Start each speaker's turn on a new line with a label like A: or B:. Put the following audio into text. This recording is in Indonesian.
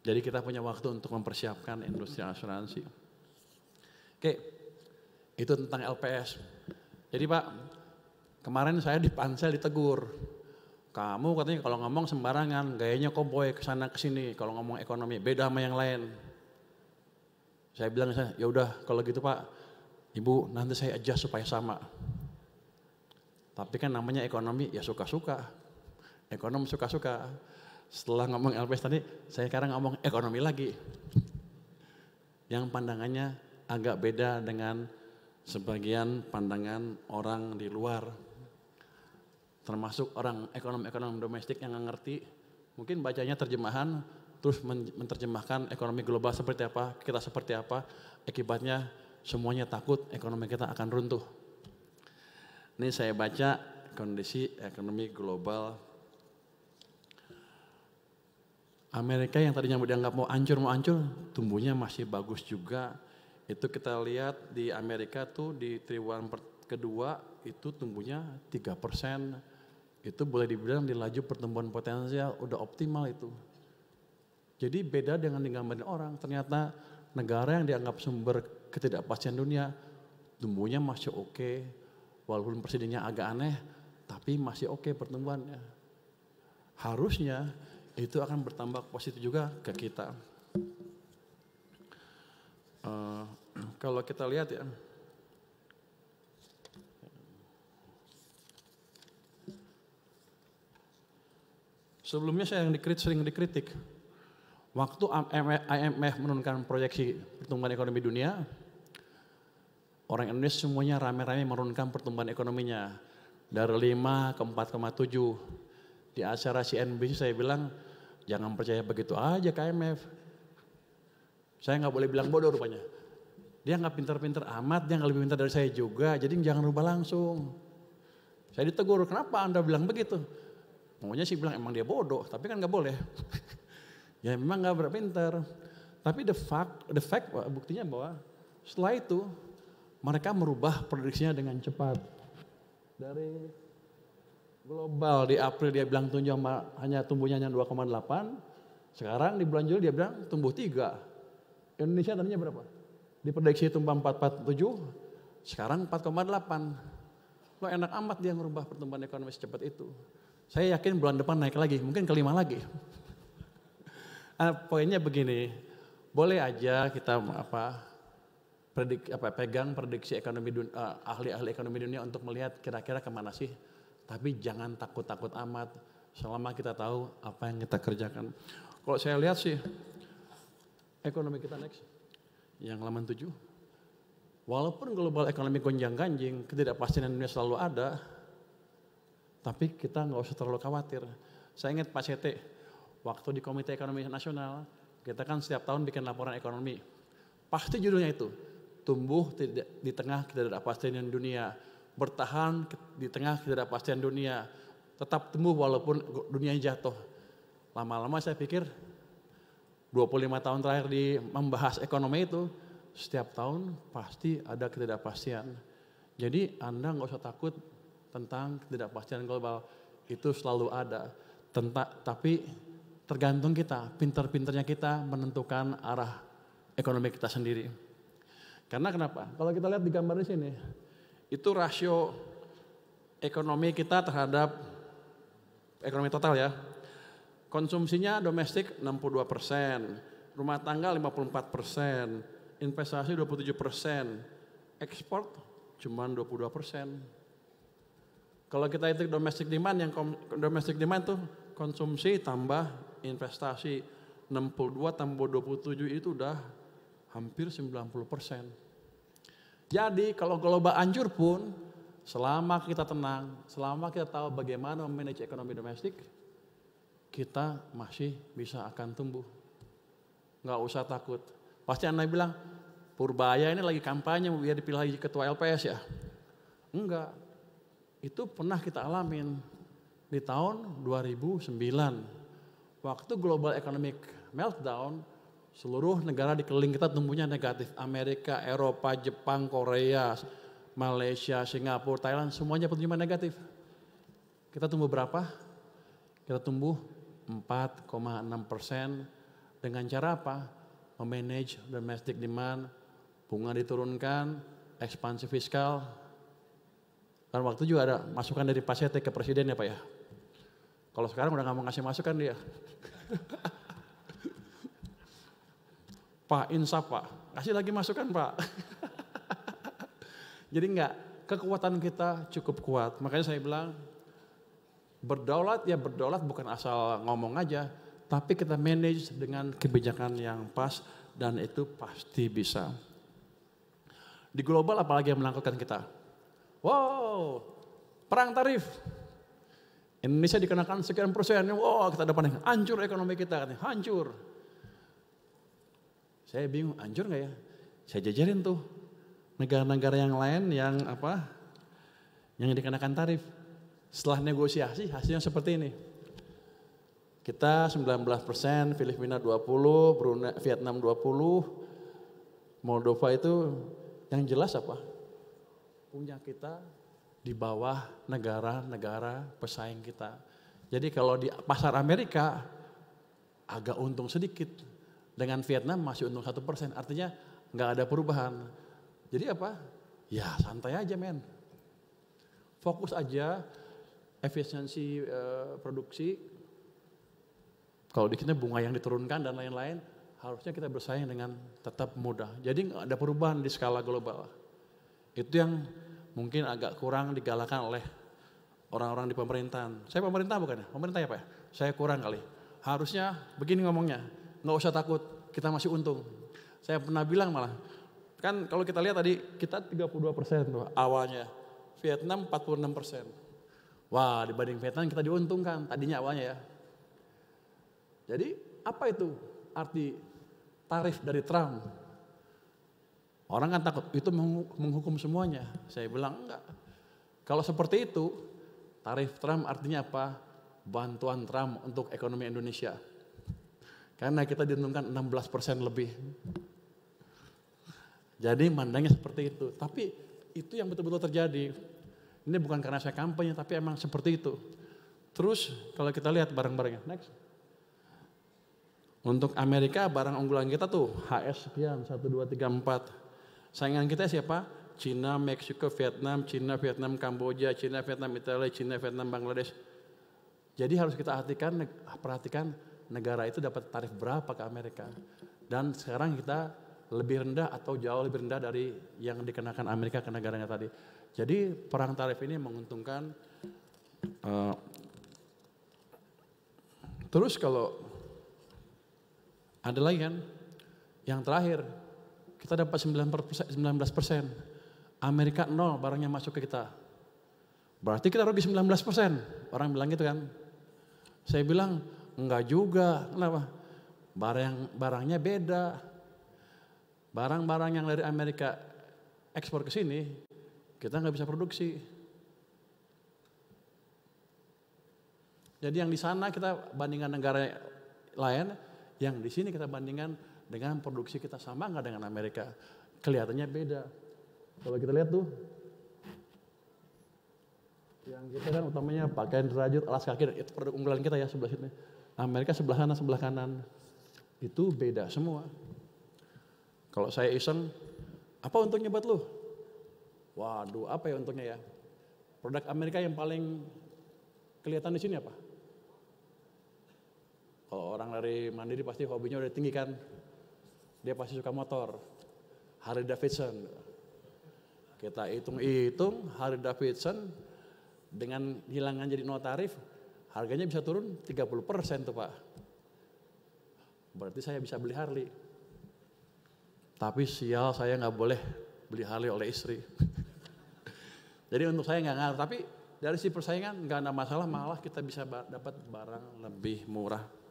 A: Jadi kita punya waktu untuk mempersiapkan industri asuransi. Oke, itu tentang LPS. Jadi Pak, kemarin saya di pansel ditegur. Kamu katanya kalau ngomong sembarangan, gayanya cowboy kesana kesini kalau ngomong ekonomi, beda sama yang lain. Saya bilang, ya udah kalau gitu Pak, Ibu nanti saya adjust supaya sama. Tapi kan namanya ekonomi ya suka-suka. Ekonom suka-suka. Setelah ngomong LPS tadi, saya sekarang ngomong ekonomi lagi. Yang pandangannya agak beda dengan sebagian pandangan orang di luar. Termasuk orang ekonom-ekonom domestik yang nggak ngerti. Mungkin bacanya terjemahan, terus menerjemahkan ekonomi global seperti apa, kita seperti apa. Akibatnya semuanya takut ekonomi kita akan runtuh. Ini saya baca kondisi ekonomi global. Amerika yang tadinya dianggap mau hancur, tumbuhnya masih bagus juga. Itu kita lihat di Amerika tuh di triwulan kedua itu tumbuhnya 3%. Itu boleh dibilang di laju pertumbuhan potensial udah optimal itu. Jadi beda dengan digambarin orang, ternyata negara yang dianggap sumber ketidakpastian dunia tumbuhnya masih oke. Walaupun presidennya agak aneh, tapi masih oke pertumbuhannya. Harusnya itu akan bertambah positif juga ke kita. Kalau kita lihat ya, sebelumnya saya sering dikritik. Waktu IMF menurunkan proyeksi pertumbuhan ekonomi dunia, orang Indonesia semuanya rame-rame menurunkan pertumbuhan ekonominya dari 5 ke 4,7. Di acara CNBC saya bilang, jangan percaya begitu aja ke IMF. Saya nggak boleh bilang bodoh rupanya. Dia nggak pintar-pintar amat, dia nggak lebih pintar dari saya juga, jadi jangan rubah langsung. Saya ditegur, kenapa Anda bilang begitu? Maunya sih bilang emang dia bodoh, tapi kan nggak boleh. Ya memang nggak berpintar. Tapi the fact buktinya bahwa setelah itu mereka merubah prediksinya dengan cepat. Dari global di April dia bilang tumbuhnya hanya 2,8. Sekarang di bulan Juli dia bilang tumbuh 3. Indonesia tadinya berapa? Diprediksi tumbuh 4,7, sekarang 4,8. Lo enak amat dia merubah pertumbuhan ekonomi secepat itu. Saya yakin bulan depan naik lagi, mungkin ke 5 lagi. Poinnya begini, boleh aja kita pegang prediksi ekonomi ahli-ahli ekonomi dunia untuk melihat kira-kira kemana sih. Tapi jangan takut-takut amat selama kita tahu apa yang kita kerjakan. Kalau saya lihat sih ekonomi kita next yang halaman 7. Walaupun global ekonomi gonjang-ganjing, ketidakpastian dunia selalu ada, tapi kita nggak usah terlalu khawatir. Saya ingat Pak Sete, waktu di Komite Ekonomi Nasional, kita kan setiap tahun bikin laporan ekonomi. Pasti judulnya itu, tumbuh di tengah ketidakpastian dunia, bertahan di tengah ketidakpastian dunia, tetap tumbuh walaupun dunia jatuh. Lama-lama saya pikir 25 tahun terakhir membahas ekonomi itu, setiap tahun pasti ada ketidakpastian. Jadi Anda nggak usah takut tentang ketidakpastian global, itu selalu ada. Tapi tergantung kita, pintar-pintarnya kita menentukan arah ekonomi kita sendiri. Karena kenapa? Kalau kita lihat di gambar di sini, itu rasio ekonomi kita terhadap ekonomi total ya. Konsumsinya domestik 62%, rumah tangga 54%, investasi 27%, ekspor cuma 22%. Kalau kita hitung domestic demand, yang domestic demand tuh konsumsi tambah investasi 62 tambah 27 itu udah hampir 90%. Jadi kalau global hancur pun, selama kita tenang, selama kita tahu bagaimana memanage ekonomi domestik, kita masih bisa akan tumbuh. Nggak usah takut. Pasti Anda bilang, Purbaya ini lagi kampanye biar dipilih lagi ketua LPS ya. Enggak. Itu pernah kita alamin di tahun 2009. Waktu global economic meltdown, seluruh negara di keliling kita tumbuhnya negatif. Amerika, Eropa, Jepang, Korea, Malaysia, Singapura, Thailand, semuanya pertumbuhan negatif. Kita tumbuh berapa? Kita tumbuh 4,6%. Dengan cara apa? Memanage domestic demand, bunga diturunkan, ekspansi fiskal. Dan waktu juga ada masukan dari Pak Sete ke presiden ya Pak ya. Kalau sekarang udah nggak mau ngasih masukan dia. Pak insaf Pak, kasih lagi masukan Pak. Jadi enggak, kekuatan kita cukup kuat. Makanya saya bilang, berdaulat ya berdaulat bukan asal ngomong aja, tapi kita manage dengan kebijakan yang pas dan itu pasti bisa. Di global apalagi yang menakutkan kita? Wow, perang tarif. Indonesia dikenakan sekian persen, wow kita depan hancur ekonomi kita, katanya, hancur. Saya bingung, hancur nggak ya? Saya jajarin tuh negara-negara yang lain yang apa? Yang dikenakan tarif. Setelah negosiasi hasilnya seperti ini. Kita 19%, Filipina 20%, Brunei, Vietnam 20%, Moldova itu yang jelas apa? Punya kita di bawah negara-negara pesaing kita. Jadi kalau di pasar Amerika agak untung sedikit, dengan Vietnam masih untung 1%, artinya nggak ada perubahan. Jadi apa? Ya santai aja men. Fokus aja, efisiensi produksi. Kalau di kita bunga yang diturunkan dan lain-lain, harusnya kita bersaing dengan tetap mudah. Jadi nggak ada perubahan di skala global. Itu yang mungkin agak kurang digalakan oleh orang-orang di pemerintahan. Saya pemerintah bukan ya? Pemerintah ya Pak ya? Saya kurang kali. Harusnya begini ngomongnya, nggak usah takut, kita masih untung. Saya pernah bilang malah, kan kalau kita lihat tadi, kita 32% tuh awalnya. Vietnam 46%. Wah dibanding Vietnam kita diuntungkan tadinya awalnya ya. Jadi apa itu arti tarif dari Trump? Orang kan takut itu menghukum semuanya. Saya bilang enggak. Kalau seperti itu, tarif Trump artinya apa? Bantuan Trump untuk ekonomi Indonesia. Karena kita diuntungkan 16% lebih. Jadi mandangnya seperti itu. Tapi itu yang betul-betul terjadi. Ini bukan karena saya kampanye, tapi emang seperti itu. Terus kalau kita lihat barang-barangnya, next. Untuk Amerika barang unggulan kita tuh HS sekian, 1, 2, 3, 4. Saingan kita siapa? Cina, Meksiko, Vietnam, Cina, Vietnam, Kamboja, Cina, Vietnam, Italia, Cina, Vietnam, Bangladesh. Jadi harus kita perhatikan negara itu dapat tarif berapa ke Amerika. Dan sekarang kita lebih rendah atau jauh lebih rendah dari yang dikenakan Amerika ke negaranya tadi. Jadi perang tarif ini menguntungkan. Terus kalau ada lagi kan, yang terakhir kita dapat 19%, Amerika 0 barangnya masuk ke kita. Berarti kita rugi 19%, orang bilang gitu kan. Saya bilang enggak juga, kenapa? Barangnya beda. Barang-barang yang dari Amerika ekspor ke sini, kita nggak bisa produksi. Jadi yang di sana kita bandingkan negara lain, yang di sini kita bandingkan dengan produksi kita sama nggak dengan Amerika? Kelihatannya beda. Kalau kita lihat tuh, yang kita kan utamanya pakaian rajut, alas kaki, itu produk unggulan kita ya sebelah sini. Amerika sebelah sana, sebelah kanan. Itu beda semua. Kalau saya iseng, apa untungnya buat lu? Waduh, apa ya untungnya ya? Produk Amerika yang paling kelihatan di sini apa? Kalau orang dari Mandiri pasti hobinya udah tinggi kan? Dia pasti suka motor. Harley Davidson. Kita hitung-hitung Harley Davidson dengan hilangan jadi no tarif, harganya bisa turun 30% tuh Pak. Berarti saya bisa beli Harley. Tapi sial saya nggak boleh beli Harley oleh istri. Jadi untuk saya nggak ngaruh. Tapi dari si persaingan nggak ada masalah, malah kita bisa dapat barang lebih murah.